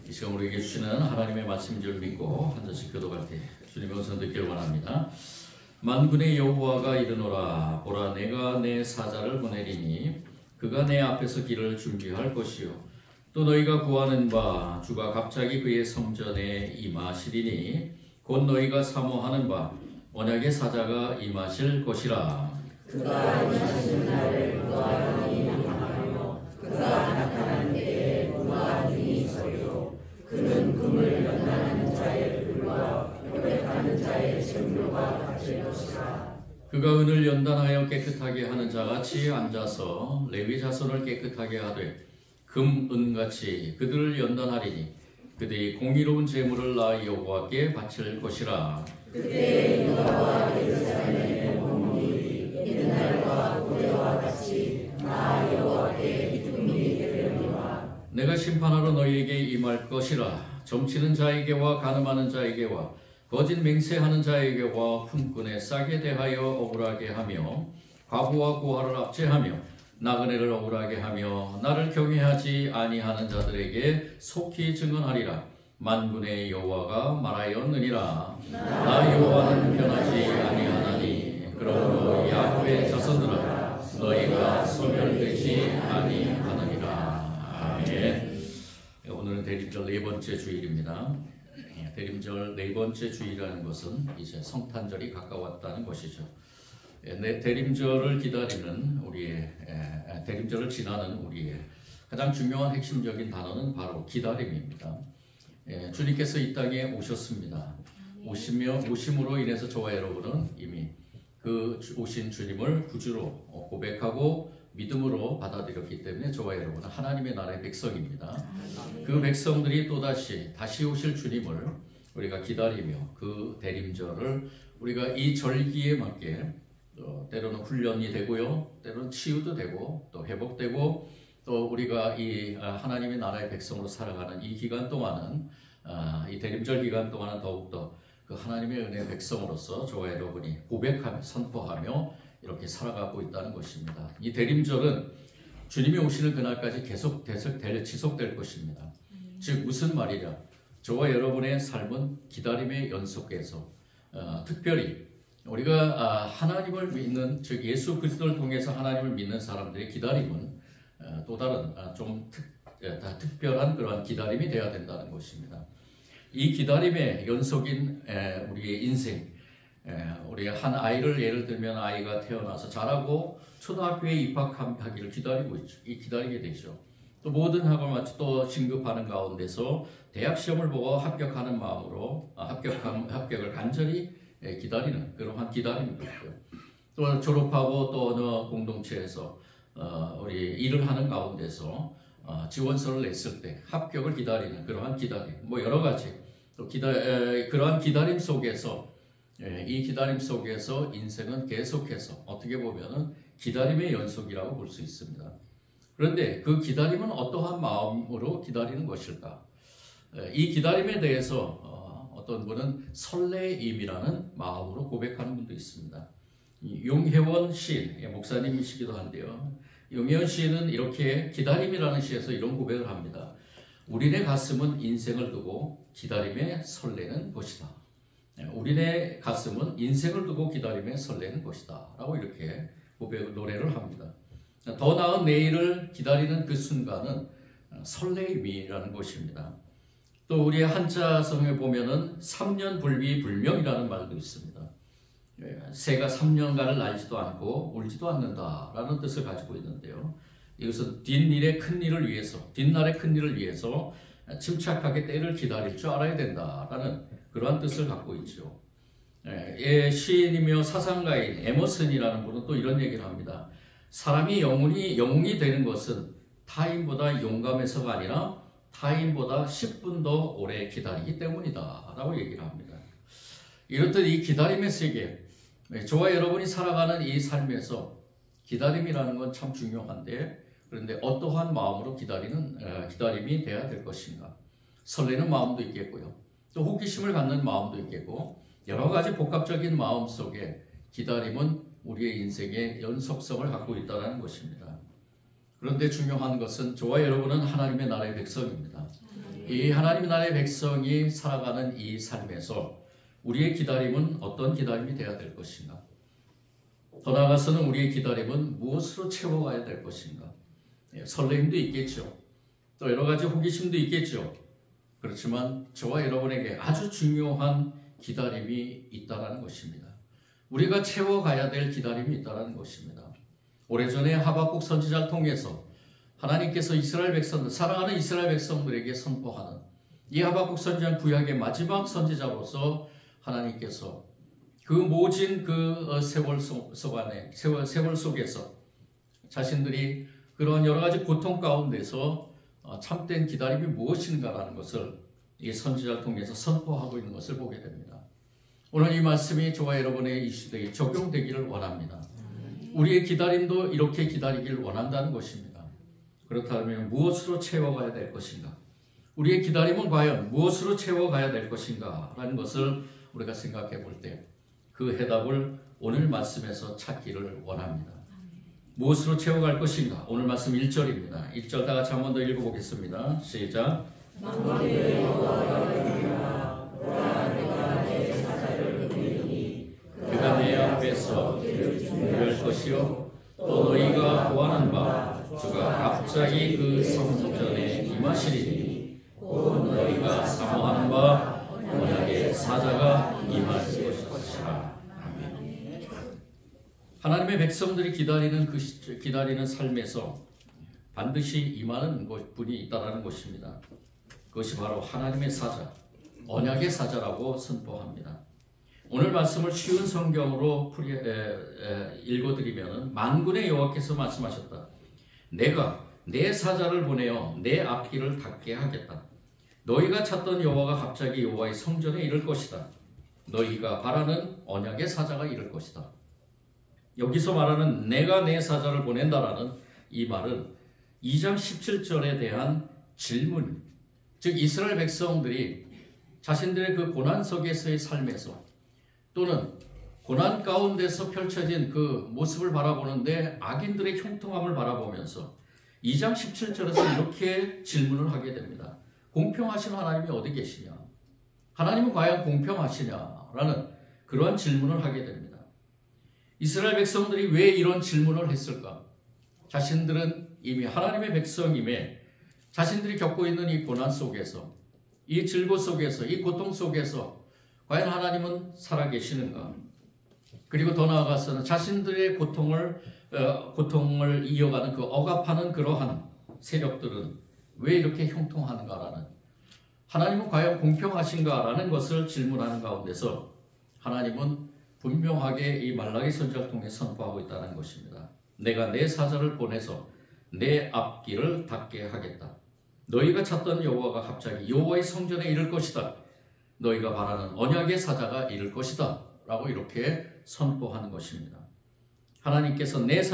이 시간 우리에게 주시는 하나님의 말씀인 줄 믿고 한 절씩 교독할 때 주님의 음성 듣기를 원합니다. 만군의 여호와가 이르노라. 보라, 내가 내 사자를 보내리니 그가 내 앞에서 길을 준비할 것이요 또 너희가 구하는 바 주가 갑자기 그의 성전에 임하시리니 곧 너희가 사모하는 바 언약의 사자가 임하실 것이라. 그가 임하시는 날을 누가 능히 망하며 그가 나타나는 때에 누가 능히 서리요. 그는 금을 연단하는 자의 불과 고백하는 자의 증거가 같을 것이라. 그가 은을 연단하여 깨끗하게 하는 자같이 앉아서 레위 자손을 깨끗하게 하되 금, 은같이 그들을 연단하리니 그들이 공의로운 제물을 나 여호와께 바칠 것이라. 그때 유다와 예루살렘의 공물이 옛날과 고대와 같이 나 여호와께 기쁨이 되려니와. 내가 심판하러 너희에게 임할 것이라. 점치는 자에게와 간음하는 자에게와 거짓 맹세하는 자에게와 품꾼에 싸게 대하여 억울하게 하며 과부와 고아를 압제하며 나그네를 억울하게 하며 나를 경외하지 아니하는 자들에게 속히 증언하리라. 만군의 여호와가 말하였느니라. 나 여호와는 변하지 아니하나니 그러므로 야곱의 자손들아 너희가 소멸되지 아니하느니라. 아멘. 오늘은 대림절 네 번째 주일입니다. 대림절 네 번째 주일이라는 것은 이제 성탄절이 가까웠다는 것이죠. 대림절을 기다리는 우리의 대림절을 지나는 우리의 가장 중요한 핵심적인 단어는 바로 기다림입니다. 주님께서 이 땅에 오셨습니다. 오심으로 인해서 저와 여러분은 이미 그 오신 주님을 구주로 고백하고 믿음으로 받아들였기 때문에 저와 여러분은 하나님의 나라의 백성입니다. 그 백성들이 또다시 다시 오실 주님을 우리가 기다리며 그 대림절을 우리가 이 절기에 맞게 때로는 훈련이 되고요, 때로는 치유도 되고 또 회복되고 또 우리가 이 하나님의 나라의 백성으로 살아가는 이 기간 동안은 이 대림절 기간 동안은 더욱더 그 하나님의 은혜의 백성으로서 저와 여러분이 고백하며 선포하며 이렇게 살아가고 있다는 것입니다. 이 대림절은 주님이 오시는 그날까지 계속 지속될 것입니다. 즉 무슨 말이냐? 저와 여러분의 삶은 기다림의 연속에서 특별히 우리가 하나님을 믿는, 즉 예수 그리스도를 통해서 하나님을 믿는 사람들의 기다림은 또 다른 좀 특별한 그러한 기다림이 되어야 된다는 것입니다. 이 기다림의 연속인 우리의 인생, 우리 한 아이를 예를 들면 아이가 태어나서 자라고 초등학교에 입학하기를 기다리게 되죠. 또 모든 학을 마치 또 진급하는 가운데서 대학 시험을 보고 합격하는 마음으로 합격을 간절히 기다리는 그러한 기다림이 있고요. 또 졸업하고 또 어느 공동체에서 우리 일을 하는 가운데서 지원서를 냈을 때 합격을 기다리는 그러한 기다림, 뭐 여러 가지 또 그러한 기다림 속에서 이 기다림 속에서 인생은 계속해서 어떻게 보면은 기다림의 연속이라고 볼 수 있습니다. 그런데 그 기다림은 어떠한 마음으로 기다리는 것일까? 이 기다림에 대해서 어떤 분은 설레임이라는 마음으로 고백하는 분도 있습니다. 용혜원 시인, 목사님이시기도 한데요. 용혜원 시인은 이렇게 기다림이라는 시에서 이런 고백을 합니다. 우리네 가슴은 인생을 두고 기다림에 설레는 것이다. 우리네 가슴은 인생을 두고 기다림에 설레는 것이다. 라고 이렇게 노래를 합니다. 더 나은 내일을 기다리는 그 순간은 설레임이라는 것입니다. 또 우리의 한자성에 보면은 3년 불비불명이라는 말도 있습니다. 새가 3년간을 날지도 않고 울지도 않는다라는 뜻을 가지고 있는데요. 이것은 뒷날의 큰 일을 위해서 침착하게 때를 기다릴 줄 알아야 된다라는 그러한 뜻을 갖고 있죠. 시인이며 사상가인 에머슨이라는 분은 또 이런 얘기를 합니다. 사람이 영웅이 되는 것은 타인보다 용감해서가 아니라 타인보다 10분 더 오래 기다리기 때문이다 라고 얘기를 합니다. 이렇듯 이 기다림의 세계, 저와 여러분이 살아가는 이 삶에서 기다림이라는 건 참 중요한데, 그런데 어떠한 마음으로 기다림이 돼야 될 것인가? 설레는 마음도 있겠고요, 또 호기심을 갖는 마음도 있겠고, 여러 가지 복합적인 마음 속에 기다림은 우리의 인생의 연속성을 갖고 있다는 것입니다. 그런데 중요한 것은 저와 여러분은 하나님의 나라의 백성입니다. 이 하나님 나라의 백성이 살아가는 이 삶에서 우리의 기다림은 어떤 기다림이 되어야 될 것인가? 더 나아가서는 우리의 기다림은 무엇으로 채워가야 될 것인가? 설렘도 있겠죠. 또 여러 가지 호기심도 있겠죠. 그렇지만 저와 여러분에게 아주 중요한 기다림이 있다는 것입니다. 우리가 채워가야 될 기다림이 있다는 것입니다. 오래전에 하박국 선지자를 통해서 하나님께서 이스라엘 백성들, 사랑하는 이스라엘 백성들에게 선포하는 이 하박국 선지자는 구약의 마지막 선지자로서 하나님께서 그 모진 그 세월 속에서 자신들이 그런 여러 가지 고통 가운데서 참된 기다림이 무엇인가라는 것을 이 선지자를 통해서 선포하고 있는 것을 보게 됩니다. 오늘 이 말씀이 저와 여러분의 이 시대에 적용되기를 원합니다. 우리의 기다림도 이렇게 기다리기를 원한다는 것입니다. 그렇다면 무엇으로 채워가야 될 것인가? 우리의 기다림은 과연 무엇으로 채워가야 될 것인가? 라는 것을 우리가 생각해 볼 때 그 해답을 오늘 말씀에서 찾기를 원합니다. 무엇으로 채워갈 것인가? 오늘 말씀 1절입니다. 1절 다 같이 한 번 더 읽어보겠습니다. 시작. 만군의 여호와가 내가 내 사자를 보이니 그가 내 앞에서 길을 준비할 것이요 또 너희가 구하는 바 주가 갑자기 그 성전에 임하시리니 곧 너희가 사모하는 바 언약의 사자가 임할 것이라. 아멘. 하나님의 백성들이 기다리는 삶에서 반드시 임하는 분이 있다는 것입니다. 그것이 바로 하나님의 사자, 언약의 사자라고 선포합니다. 오늘 말씀을 쉬운 성경으로 읽어드리면 만군의 여호와께서 말씀하셨다. 내가 내 사자를 보내어 내 앞길을 닦게 하겠다. 너희가 찾던 여호와가 갑자기 여호와의 성전에 이를 것이다. 너희가 바라는 언약의 사자가 이를 것이다. 여기서 말하는 내가 내 사자를 보낸다라는 이 말은 2장 17절에 대한 질문, 즉 이스라엘 백성들이 자신들의 그 고난 속에서의 삶에서 또는 고난 가운데서 펼쳐진 그 모습을 바라보는데 악인들의 형통함을 바라보면서 2장 17절에서 이렇게 질문을 하게 됩니다. 공평하신 하나님이 어디 계시냐? 하나님은 과연 공평하시냐라는 그러한 질문을 하게 됩니다. 이스라엘 백성들이 왜 이런 질문을 했을까? 자신들은 이미 하나님의 백성임에 자신들이 겪고 있는 이 고난 속에서, 이 질고 속에서, 이 고통 속에서 과연 하나님은 살아계시는가? 그리고 더 나아가서는 자신들의 고통을 이어가는 그 억압하는 그러한 세력들은 왜 이렇게 형통하는가라는, 하나님은 과연 공평하신가라는 것을 질문하는 가운데서 하나님은 분명하게 이 말라기 선지자를 통해 선포하고 있다는 것입니다. 내가 내 사자를 보내서 내 앞길을 닦게 하겠다. 너희가 찾던 여호와가 갑자기 여호와의 성전에 이를 것이다. 너희가 바라는 언약의 사자가 이를 것이다. 라고 이렇게 선포하는 것입니다. 하나님께서 내가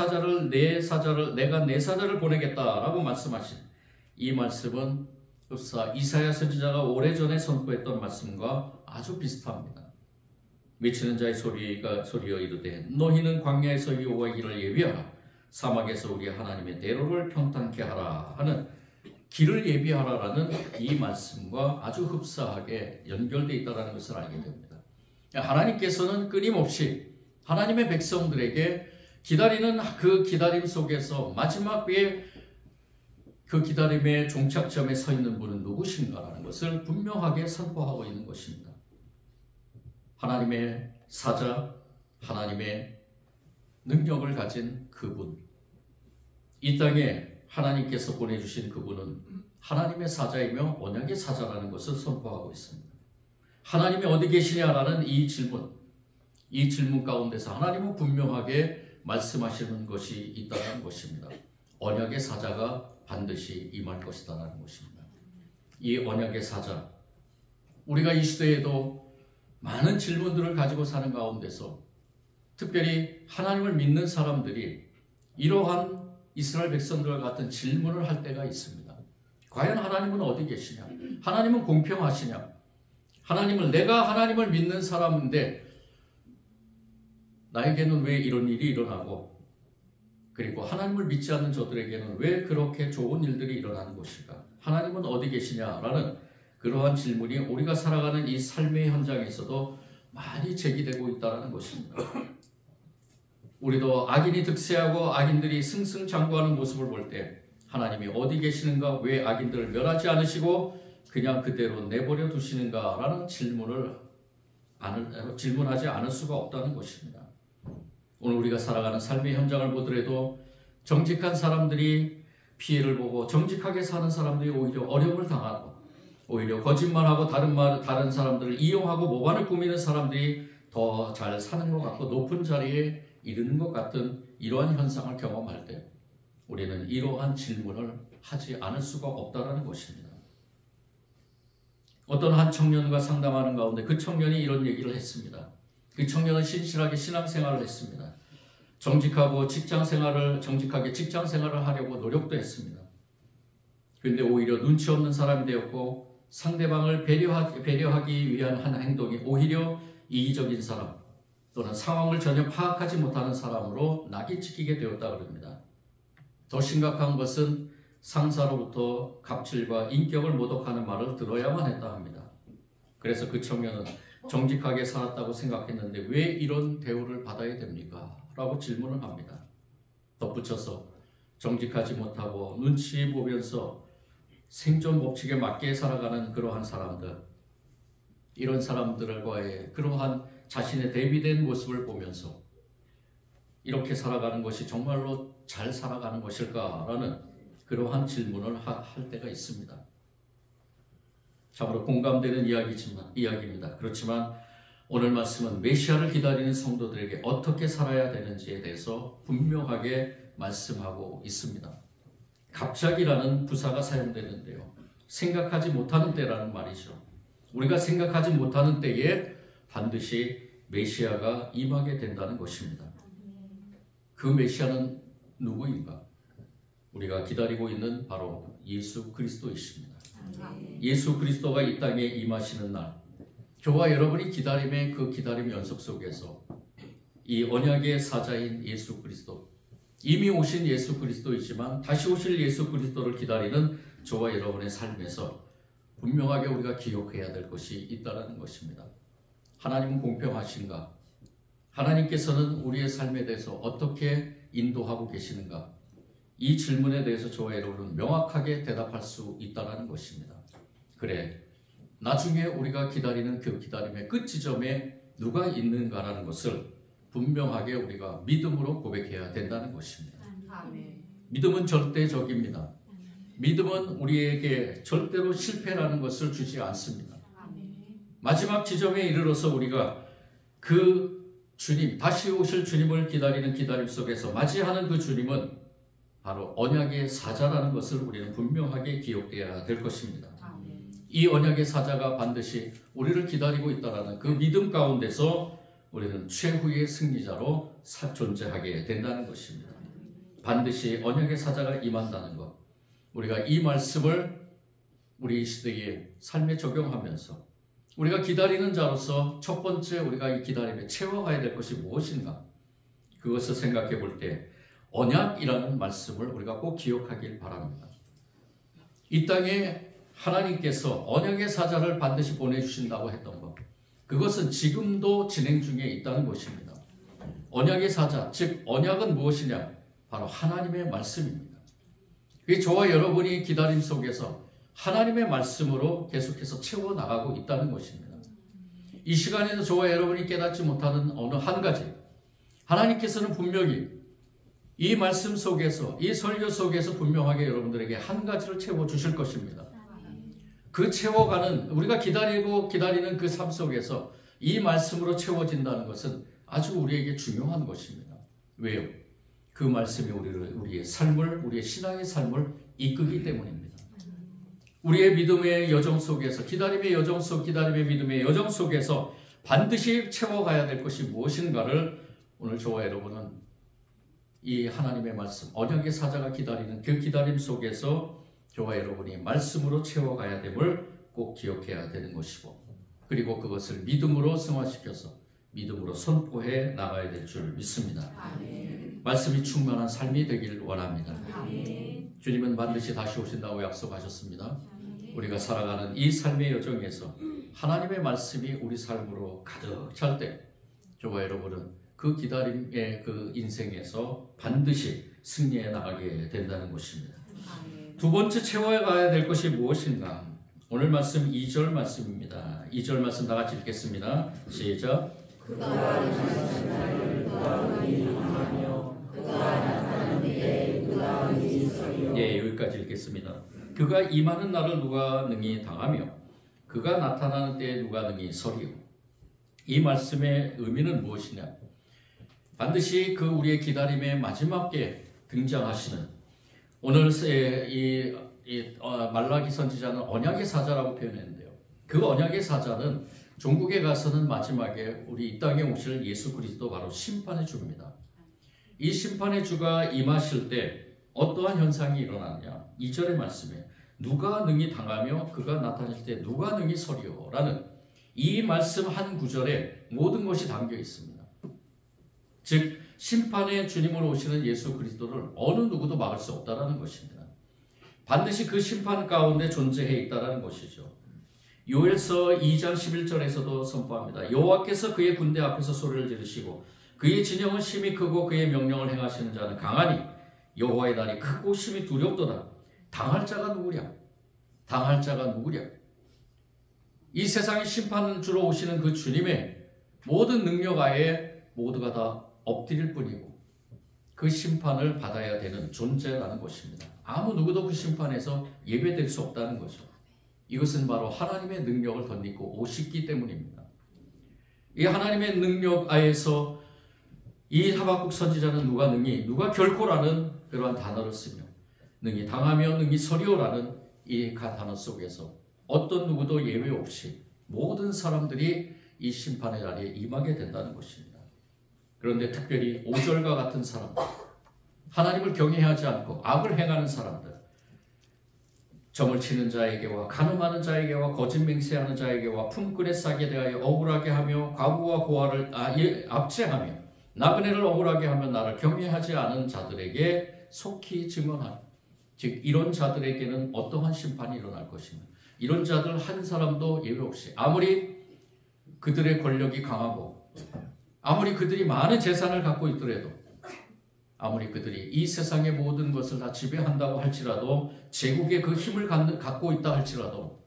내 사자를 보내겠다라고 말씀하신 이 말씀은 흡사 이사야 선지자가 오래전에 선포했던 말씀과 아주 비슷합니다. 미치는 자의 소리여 이르되 너희는 광야에서 여호와의 길을 예비하라. 사막에서 우리 하나님의 대로를 평탄케 하라 하는 길을 예비하라라는 이 말씀과 아주 흡사하게 연결되어 있다는 것을 알게 됩니다. 하나님께서는 끊임없이 하나님의 백성들에게 기다리는 그 기다림 속에서 마지막에 그 기다림의 종착점에 서 있는 분은 누구신가라는 것을 분명하게 선포하고 있는 것입니다. 하나님의 사자, 하나님의 능력을 가진 그분, 이 땅에 하나님께서 보내주신 그분은 하나님의 사자이며 언약의 사자라는 것을 선포하고 있습니다. 하나님이 어디 계시냐라는 이 질문 가운데서 하나님은 분명하게 말씀하시는 것이 있다는 것입니다. 언약의 사자가 반드시 임할 것이다라는 것입니다. 이 언약의 사자, 우리가 이 시대에도 많은 질문들을 가지고 사는 가운데서 특별히 하나님을 믿는 사람들이 이러한 이스라엘 백성들과 같은 질문을 할 때가 있습니다. 과연 하나님은 어디 계시냐? 하나님은 공평하시냐? 내가 하나님을 믿는 사람인데 나에게는 왜 이런 일이 일어나고, 그리고 하나님을 믿지 않는 저들에게는 왜 그렇게 좋은 일들이 일어나는 것일까? 하나님은 어디 계시냐라는 그러한 질문이 우리가 살아가는 이 삶의 현장에서도 많이 제기되고 있다는 것입니다. 우리도 악인이 득세하고 악인들이 승승장구하는 모습을 볼 때 하나님이 어디 계시는가, 왜 악인들을 멸하지 않으시고 그냥 그대로 내버려 두시는가라는 질문하지 않을 수가 없다는 것입니다. 오늘 우리가 살아가는 삶의 현장을 보더라도 정직한 사람들이 피해를 보고 정직하게 사는 사람들이 오히려 어려움을 당하고 오히려 거짓말하고 다른 사람들을 이용하고 모반을 꾸미는 사람들이 더 잘 사는 것 같고 높은 자리에 이르는 것 같은 이러한 현상을 경험할 때 우리는 이러한 질문을 하지 않을 수가 없다는 것입니다. 어떤 한 청년과 상담하는 가운데 그 청년이 이런 얘기를 했습니다. 그 청년은 신실하게 신앙생활을 했습니다. 정직하게 직장 생활을 하려고 노력도 했습니다. 그런데 오히려 눈치 없는 사람이 되었고 상대방을 배려하기 위한 한 행동이 오히려 이기적인 사람 또는 상황을 전혀 파악하지 못하는 사람으로 낙이 찍히게 되었다고 합니다. 더 심각한 것은 상사로부터 갑질과 인격을 모독하는 말을 들어야만 했다 합니다. 그래서 그 청년은 정직하게 살았다고 생각했는데 왜 이런 대우를 받아야 됩니까? 라고 질문을 합니다. 덧붙여서 정직하지 못하고 눈치 보면서 생존 법칙에 맞게 살아가는 그러한 사람들, 이런 사람들과의 그러한 자신의 대비된 모습을 보면서 이렇게 살아가는 것이 정말로 잘 살아가는 것일까라는 그러한 질문을 할 때가 있습니다. 참으로 공감되는 이야기입니다. 그렇지만 오늘 말씀은 메시아를 기다리는 성도들에게 어떻게 살아야 되는지에 대해서 분명하게 말씀하고 있습니다. 갑자기라는 부사가 사용되는데요. 생각하지 못하는 때라는 말이죠. 우리가 생각하지 못하는 때에 반드시 메시아가 임하게 된다는 것입니다. 그 메시아는 누구인가? 우리가 기다리고 있는 바로 예수 그리스도이십니다. 예수 그리스도가 이 땅에 임하시는 날, 저와 여러분이 기다림의 그 기다림 연속 속에서 이 언약의 사자인 예수 그리스도, 이미 오신 예수 그리스도이지만 다시 오실 예수 그리스도를 기다리는 저와 여러분의 삶에서 분명하게 우리가 기억해야 될 것이 있다는 것입니다. 하나님은 공평하신가? 하나님께서는 우리의 삶에 대해서 어떻게 인도하고 계시는가? 이 질문에 대해서 저와 여러분은 명확하게 대답할 수 있다는 것입니다. 그래, 나중에 우리가 기다리는 그 기다림의 끝 지점에 누가 있는가라는 것을 분명하게 우리가 믿음으로 고백해야 된다는 것입니다. 믿음은 절대적입니다. 믿음은 우리에게 절대로 실패라는 것을 주지 않습니다. 마지막 지점에 이르러서 우리가 그 주님, 다시 오실 주님을 기다리는 기다림 속에서 맞이하는 그 주님은 바로 언약의 사자라는 것을 우리는 분명하게 기억해야 될 것입니다. 이 언약의 사자가 반드시 우리를 기다리고 있다는 그 믿음 가운데서 우리는 최후의 승리자로 존재하게 된다는 것입니다. 반드시 언약의 사자가 임한다는 것, 우리가 이 말씀을 우리 시대의 삶에 적용하면서 우리가 기다리는 자로서 첫 번째 우리가 이 기다림에 채워가야 될 것이 무엇인가, 그것을 생각해 볼 때 언약이라는 말씀을 우리가 꼭 기억하길 바랍니다. 이 땅에 하나님께서 언약의 사자를 반드시 보내주신다고 했던 것, 그것은 지금도 진행 중에 있다는 것입니다. 언약의 사자, 즉 언약은 무엇이냐? 바로 하나님의 말씀입니다. 저와 여러분이 기다림 속에서 하나님의 말씀으로 계속해서 채워나가고 있다는 것입니다. 이 시간에는 저와 여러분이 깨닫지 못하는 어느 한 가지, 하나님께서는 분명히 이 말씀 속에서, 이 설교 속에서 분명하게 여러분들에게 한 가지를 채워주실 것입니다. 그 채워가는, 우리가 기다리는 그 삶 속에서 이 말씀으로 채워진다는 것은 아주 우리에게 중요한 것입니다. 왜요? 그 말씀이 우리의 삶을, 우리의 신앙의 삶을 이끄기 때문입니다. 우리의 믿음의 여정 속에서, 기다림의 믿음의 여정 속에서 반드시 채워가야 될 것이 무엇인가를 오늘 저와 여러분은 이 하나님의 말씀, 언약의 사자가 기다리는 그 기다림 속에서 저와 여러분이 말씀으로 채워가야 됨을 꼭 기억해야 되는 것이고, 그리고 그것을 믿음으로 승화시켜서 믿음으로 선포해 나가야 될 줄 믿습니다. 아멘. 말씀이 충만한 삶이 되기를 원합니다. 아멘. 주님은 반드시 다시 오신다고 약속하셨습니다. 아멘. 우리가 살아가는 이 삶의 여정에서 하나님의 말씀이 우리 삶으로 가득 찰 때 저와 여러분은 그 기다림의 그 인생에서 반드시 승리해 나가게 된다는 것입니다. 두 번째 채워가야 될 것이 무엇인가? 오늘 말씀 2절 말씀입니다. 2절 말씀 다 같이 읽겠습니다. 시작. 그가 임하신 날을 누가 능히 당하며 그가 나타나는 때에 누가 능히 서리요. 예, 여기까지 읽겠습니다. 그가 임하는 날을 누가 능히 당하며 그가 나타나는 때에 누가 능히 서리요. 이 말씀의 의미는 무엇이냐? 반드시 그 우리의 기다림의 마지막에 등장하시는 오늘 말라기 선지자는 언약의 사자라고 표현했는데요. 그 언약의 사자는 종국에 가서는 마지막에 우리 이 땅에 오실 예수 그리스도 바로 심판의 주입니다. 이 심판의 주가 임하실 때 어떠한 현상이 일어나느냐? 2절의 말씀에 누가 능히 당하며 그가 나타날 때 누가 능히 서리요 라는 이 말씀 한 구절에 모든 것이 담겨 있습니다. 즉 심판의 주님으로 오시는 예수 그리스도를 어느 누구도 막을 수 없다는 것입니다. 반드시 그 심판 가운데 존재해 있다는 것이죠. 요엘서 2장 11절에서도 선포합니다. 여호와께서 그의 군대 앞에서 소리를 지르시고 그의 진영은 심히 크고 그의 명령을 행하시는 자는 강하니 여호와의 날이 크고 심히 두렵도다. 당할 자가 누구랴? 당할 자가 누구랴? 이 세상의 심판을 주러 오시는 그 주님의 모든 능력 아래 모두가 다 엎드릴 뿐이고 그 심판을 받아야 되는 존재라는 것입니다. 아무 누구도 그 심판에서 예배될 수 없다는 거죠. 이것은 바로 하나님의 능력을 덧입고 오시기 때문입니다. 이 하나님의 능력 아래서 이 하박국 선지자는 누가 결코라는 그러한 단어를 쓰며 능히 당하며 능히 서리오라는 이 단어 속에서 어떤 누구도 예외 없이 모든 사람들이 이 심판의 자리에 임하게 된다는 것입니다. 그런데 특별히 5절과 같은 사람들, 하나님을 경외하지 않고 악을 행하는 사람들, 점을 치는 자에게와 간음하는 자에게와 거짓 맹세하는 자에게와 품꾼에 싸게 대하여 억울하게 하며 과부와 고아를 압제하며 나그네를 억울하게 하며 나를 경외하지 않은 자들에게 속히 증언하라. 즉 이런 자들에게는 어떠한 심판이 일어날 것입니다. 이런 자들 한 사람도 예외 없이 아무리 그들의 권력이 강하고 아무리 그들이 많은 재산을 갖고 있더라도 아무리 그들이 이 세상의 모든 것을 다 지배한다고 할지라도 제국의 그 힘을 갖고 있다 할지라도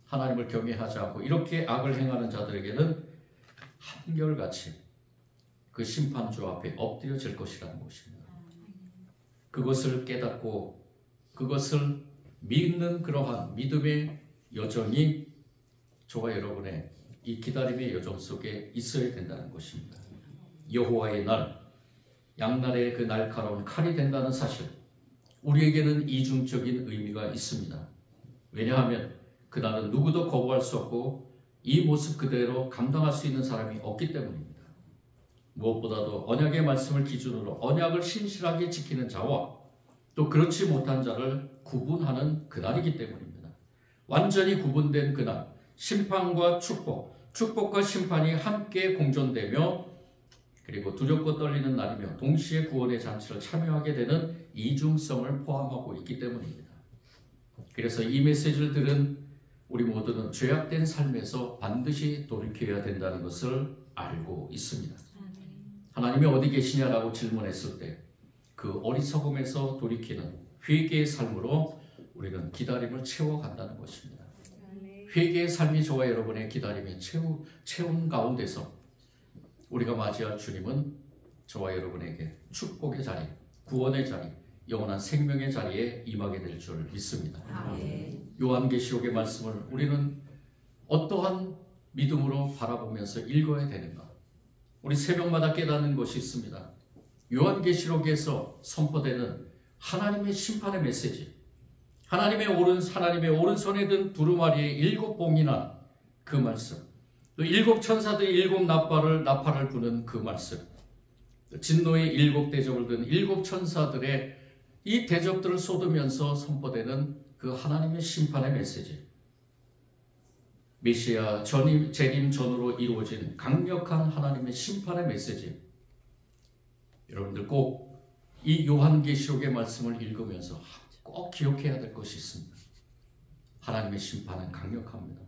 하나님을 경외하지 않고 이렇게 악을 행하는 자들에게는 한결같이 그 심판주 앞에 엎드려질 것이라는 것입니다. 그것을 깨닫고 그것을 믿는 그러한 믿음의 여정이 저와 여러분의 이 기다림의 여정 속에 있어야 된다는 것입니다. 여호와의 날, 양날의 그 날카로운 칼이 된다는 사실, 우리에게는 이중적인 의미가 있습니다. 왜냐하면 그날은 누구도 거부할 수 없고 이 모습 그대로 감당할 수 있는 사람이 없기 때문입니다. 무엇보다도 언약의 말씀을 기준으로 언약을 신실하게 지키는 자와 또 그렇지 못한 자를 구분하는 그날이기 때문입니다. 완전히 구분된 그날, 심판과 축복, 축복과 심판이 함께 공존되며 그리고 두렵고 떨리는 날이며 동시에 구원의 잔치를 참여하게 되는 이중성을 포함하고 있기 때문입니다. 그래서 이 메시지를 들은 우리 모두는 죄악된 삶에서 반드시 돌이켜야 된다는 것을 알고 있습니다. 하나님이 어디 계시냐라고 질문했을 때 그 어리석음에서 돌이키는 회개의 삶으로 우리는 기다림을 채워간다는 것입니다. 회개의 삶이 저와 여러분의 기다림의 채운 가운데서 우리가 맞이할 주님은 저와 여러분에게 축복의 자리, 구원의 자리, 영원한 생명의 자리에 임하게 될 줄 믿습니다. 요한계시록의 말씀을 우리는 어떠한 믿음으로 바라보면서 읽어야 되는가? 우리 새벽마다 깨닫는 것이 있습니다. 요한계시록에서 선포되는 하나님의 심판의 메시지, 하나님의 오른손에 든 두루마리의 7봉이나 그 말씀, 또 7 천사들이 7 나팔을 부는 그 말씀, 진노의 7 대접을 든 7 천사들의 이 대접들을 쏟으면서 선포되는 그 하나님의 심판의 메시지, 메시아 재림 전으로 이루어진 강력한 하나님의 심판의 메시지, 여러분들 꼭 이 요한계시록의 말씀을 읽으면서 꼭 기억해야 될 것이 있습니다. 하나님의 심판은 강력합니다.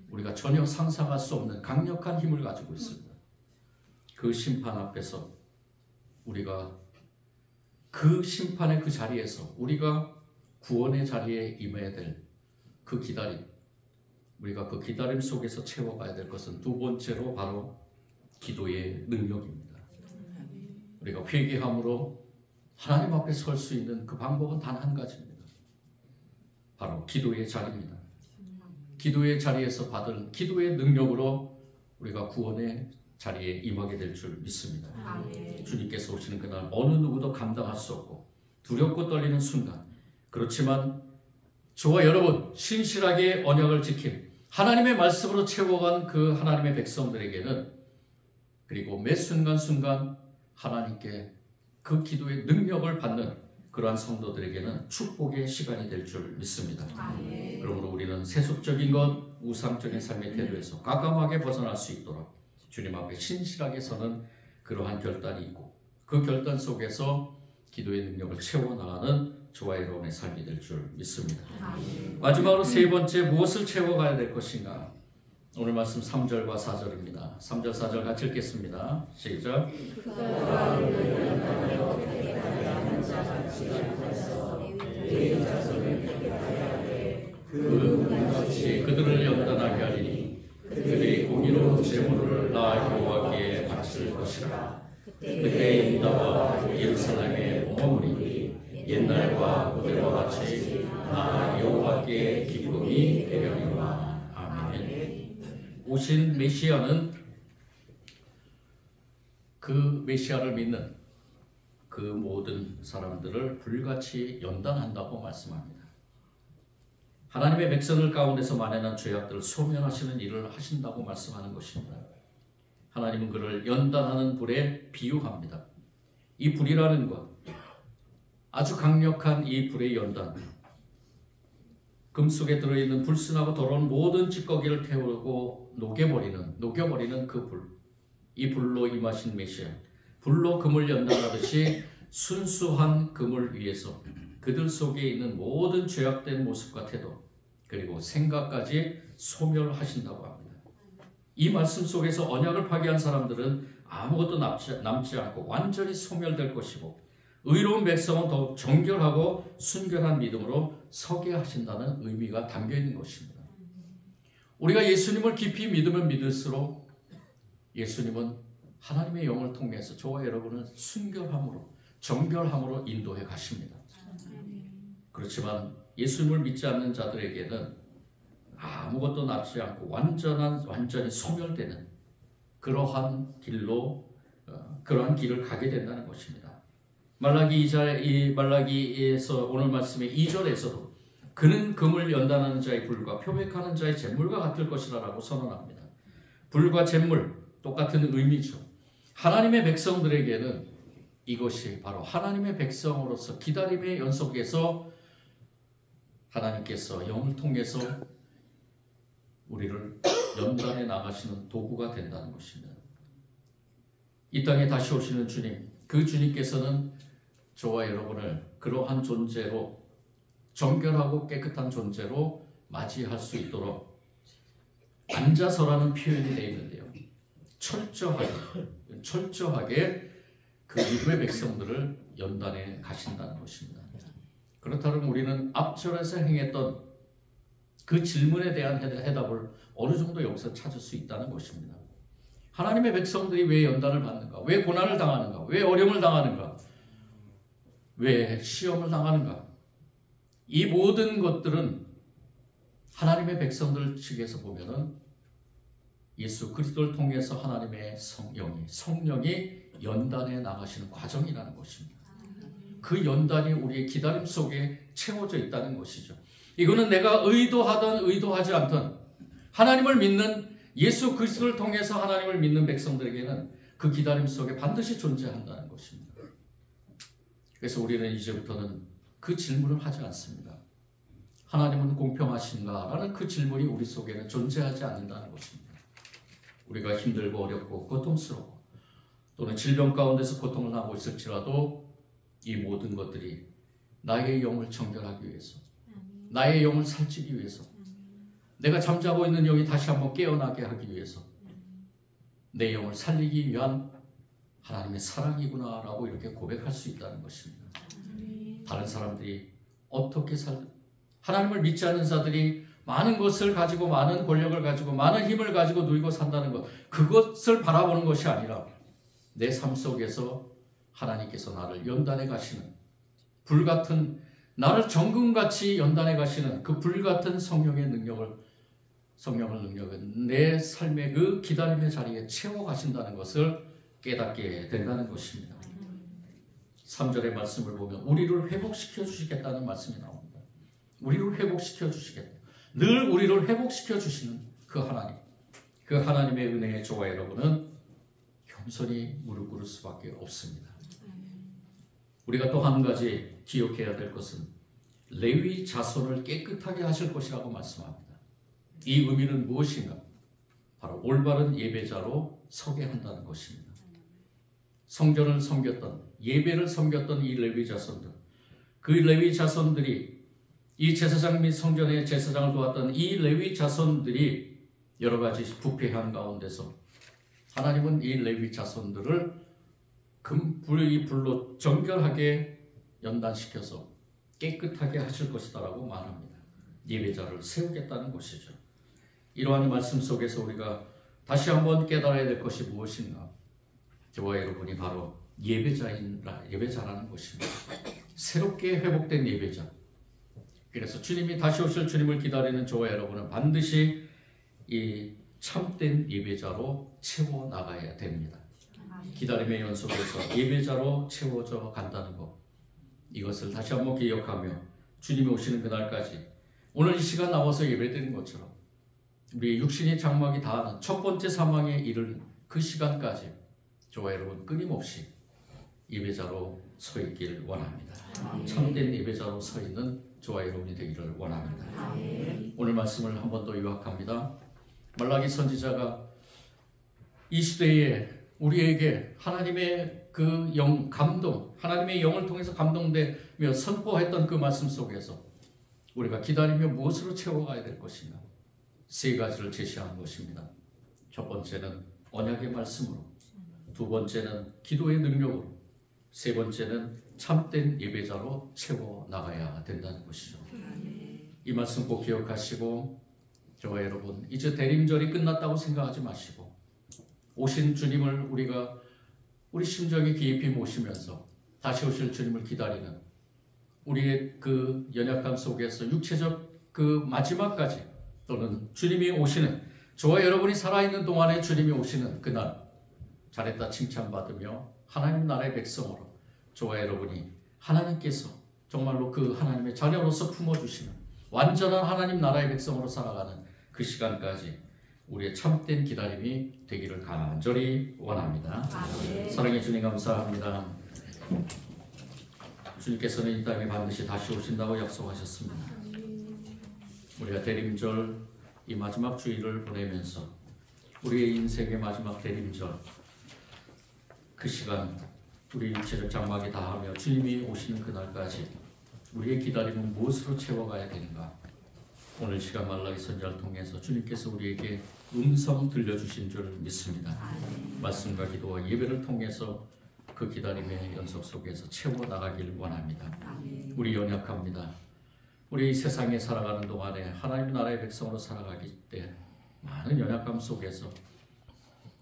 우리가 전혀 상상할 수 없는 강력한 힘을 가지고 있습니다. 그 심판 앞에서 우리가 그 심판의 그 자리에서 우리가 구원의 자리에 임해야 될 그 기다림, 우리가 그 기다림 속에서 채워가야 될 것은 두 번째로 바로 기도의 능력입니다. 우리가 회개함으로 하나님 앞에 설 수 있는 그 방법은 단 한 가지입니다. 바로 기도의 자리입니다. 기도의 자리에서 받은 기도의 능력으로 우리가 구원의 자리에 임하게 될 줄 믿습니다. 주님께서 오시는 그날 어느 누구도 감당할 수 없고 두렵고 떨리는 순간, 그렇지만 저와 여러분 신실하게 언약을 지킨 하나님의 말씀으로 채워간 그 하나님의 백성들에게는, 그리고 매 순간순간 하나님께 그 기도의 능력을 받는 그러한 성도들에게는 축복의 시간이 될 줄 믿습니다. 그러므로 우리는 세속적인 것, 우상적인 삶의 태도에서 과감하게 벗어날 수 있도록 주님 앞에 신실하게 서는 그러한 결단이 있고, 그 결단 속에서 기도의 능력을 채워나가는 저와 여러분의 삶이 될 줄 믿습니다. 마지막으로 세 번째, 무엇을 채워가야 될 것인가? 오늘 말씀 3절과 4절입니다. 3절 4절 같이 읽겠습니다. 시작. 그같이 그들을 연단하게 하리니 그들이 공의로 제물을 나 여호와께 바칠 것이라. 그때 유다와 예루살렘에 머무리니 옛날과 그대와 같이 나 여호와께 기쁨이 되려니와. 아멘. 오신 메시아는 그 메시아를 믿는 그 모든 사람들을 불같이 연단한다고 말씀합니다. 하나님의 백성들 가운데서 만연한 죄악들을 소멸하시는 일을 하신다고 말씀하는 것입니다. 하나님은 그를 연단하는 불에 비유합니다. 이 불이라는 것, 아주 강력한 이 불의 연단, 금 속에 들어있는 불순하고 더러운 모든 찌꺼기를 태우고 녹여버리는 그 불, 이 불로 임하신 메시아, 불로 금을 연단하듯이 순수한 금을 위해서 그들 속에 있는 모든 죄악된 모습과 태도, 그리고 생각까지 소멸하신다고 합니다. 이 말씀 속에서 언약을 파괴한 사람들은 아무것도 남지 않고 완전히 소멸될 것이고, 의로운 백성은 더욱 정결하고 순결한 믿음으로 서게 하신다는 의미가 담겨 있는 것입니다. 우리가 예수님을 깊이 믿으면 믿을수록 예수님은 하나님의 영을 통해서 저와 여러분을 순결함으로, 정결함으로 인도해 가십니다. 그렇지만 예수님을 믿지 않는 자들에게는 아무것도 남지 않고 완전히 소멸되는 그러한 길을 가게 된다는 것입니다. 말라기에서 오늘 말씀의 2절에서도 그는 금을 연단하는 자의 불과 표백하는 자의 잿물과 같을 것이라고 선언합니다. 불과 잿물, 똑같은 의미죠. 하나님의 백성들에게는 이것이 바로 하나님의 백성으로서 기다림의 연속에서 하나님께서 영을 통해서 우리를 연단해 나가시는 도구가 된다는 것입니다. 이 땅에 다시 오시는 주님, 그 주님께서는 저와 여러분을 그러한 존재로, 정결하고 깨끗한 존재로 맞이할 수 있도록 앉아서라는 표현이 되어 있는데요, 철저하게 그 믿음의 백성들을 연단해 가신다는 것입니다. 그렇다면 우리는 앞절에서 행했던 그 질문에 대한 해답을 어느 정도 여기서 찾을 수 있다는 것입니다. 하나님의 백성들이 왜 연단을 받는가? 왜 고난을 당하는가? 왜 어려움을 당하는가? 왜 시험을 당하는가? 이 모든 것들은 하나님의 백성들 측에서 보면은 예수 그리스도를 통해서 하나님의 성령이 연단해 나가시는 과정이라는 것입니다. 그 연단이 우리의 기다림 속에 채워져 있다는 것이죠. 이거는 내가 의도하든 의도하지 않든 하나님을 믿는, 예수 그리스도를 통해서 하나님을 믿는 백성들에게는 그 기다림 속에 반드시 존재한다는 것입니다. 그래서 우리는 이제부터는 그 질문을 하지 않습니다. 하나님은 공평하신가? 라는 그 질문이 우리 속에는 존재하지 않는다는 것입니다. 우리가 힘들고 어렵고 고통스럽고 또는 질병 가운데서 고통을 하고 있을지라도 이 모든 것들이 나의 영을 정결하기 위해서, 나의 영을 살찌기 위해서, 내가 잠자고 있는 영이 다시 한번 깨어나게 하기 위해서 내 영을 살리기 위한 하나님의 사랑이구나 라고 이렇게 고백할 수 있다는 것입니다. 다른 사람들이 어떻게 하나님을 믿지 않는 자들이 많은 것을 가지고, 많은 권력을 가지고, 많은 힘을 가지고 누리고 산다는 것, 그것을 바라보는 것이 아니라 내 삶 속에서 하나님께서 나를 연단해 가시는, 불같은, 나를 정금같이 연단해 가시는 그 불같은 성령의 능력을 내 삶의 그 기다림의 자리에 채워 가신다는 것을 깨닫게 된다는 것입니다. 3절의 말씀을 보면 우리를 회복시켜 주시겠다는 말씀이 나옵니다. 우리를 회복시켜 주시겠다. 늘 우리를 회복시켜 주시는 그 하나님, 그 하나님의 은혜의 조화 여러분은 겸손히 무릎 꿇을 수밖에 없습니다. 우리가 또 한 가지 기억해야 될 것은 레위 자손을 깨끗하게 하실 것이라고 말씀합니다. 이 의미는 무엇인가? 바로 올바른 예배자로 서게 한다는 것입니다. 성전을 섬겼던, 예배를 섬겼던 이 레위 자손들, 그 레위 자손들이, 이 제사장 및 성전의 제사장을 도왔던 이 레위 자손들이 여러 가지 부패한 가운데서 하나님은 이 레위 자손들을 금불의 불로 정결하게 연단시켜서 깨끗하게 하실 것이다라고 말합니다. 예배자를 세우겠다는 것이죠. 이러한 말씀 속에서 우리가 다시 한번 깨달아야 될 것이 무엇인가? 저와 여러분이 바로 예배자라는 것입니다. 새롭게 회복된 예배자. 그래서 주님이 다시 오실 주님을 기다리는 저와 여러분은 반드시 이 참된 예배자로 채워 나가야 됩니다. 기다림의 연속에서 예배자로 채워져 간다는 것, 이것을 다시 한번 기억하며 주님이 오시는 그날까지 오늘 이 시간 나와서 예배드린 것처럼 우리 육신이 장막이 다하는 첫 번째 사망에 이르는 그 시간까지 저와 여러분 끊임없이 예배자로 서 있길 원합니다. 참된 예배자로 서 있는 저와 여러분이 되기를 원합니다. 오늘 말씀을 한 번 더 요약합니다. 말라기 선지자가 이 시대에 우리에게 하나님의 그 감동, 하나님의 영을 통해서 감동되며 선포했던 그 말씀 속에서 우리가 기다리며 무엇으로 채워가야 될 것인가? 세 가지를 제시한 것입니다. 첫 번째는 언약의 말씀으로, 두 번째는 기도의 능력으로, 세 번째는 참된 예배자로 채워 나가야 된다는 것이죠. 이 말씀 꼭 기억하시고 저와 여러분, 이제 대림절이 끝났다고 생각하지 마시고 오신 주님을 우리 심정에 깊이 모시면서 다시 오실 주님을 기다리는 우리의 그 연약함 속에서 육체적 그 마지막까지, 또는 주님이 오시는, 저와 여러분이 살아있는 동안에 주님이 오시는 그날 잘했다 칭찬받으며 하나님 나라의 백성으로 저와 여러분이 하나님께서 정말로 그 하나님의 자녀로서 품어주시는 완전한 하나님 나라의 백성으로 살아가는 그 시간까지 우리의 참된 기다림이 되기를 간절히 원합니다. 사랑해 주님 감사합니다. 주님께서는 이 땅에 반드시 다시 오신다고 약속하셨습니다. 우리가 대림절 이 마지막 주일을 보내면서 우리의 인생의 마지막 대림절, 그 시간 우리 육체적 장막이 다하며 주님이 오시는 그날까지 우리의 기다림은 무엇으로 채워가야 되는가? 오늘 시간 말라기 선지자를 통해서 주님께서 우리에게 음성 들려주신 줄 믿습니다. 말씀과 기도와 예배를 통해서 그 기다림의 연속 속에서 채워나가길 원합니다. 우리 연약합니다. 우리 세상에 살아가는 동안에 하나님 나라의 백성으로 살아가기 때 많은 연약감 속에서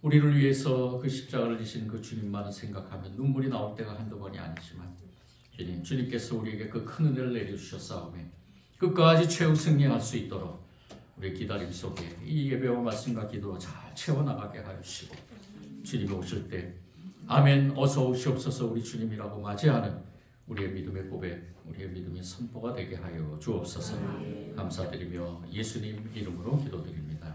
우리를 위해서 그 십자가를 지신 그 주님만을 생각하면 눈물이 나올 때가 한두 번이 아니지만 주님께서 우리에게 그 큰 은혜를 내려주셨사오매 끝까지 최후 승리할 수 있도록 우리 기다림 속에 이 예배와 말씀과 기도로 잘 채워나가게 하시고 주님이 오실 때 아멘 어서 오시옵소서 우리 주님이라고 맞이하는 우리의 믿음의 고백, 우리의 믿음의 선포가 되게 하여 주옵소서. 감사드리며 예수님 이름으로 기도드립니다.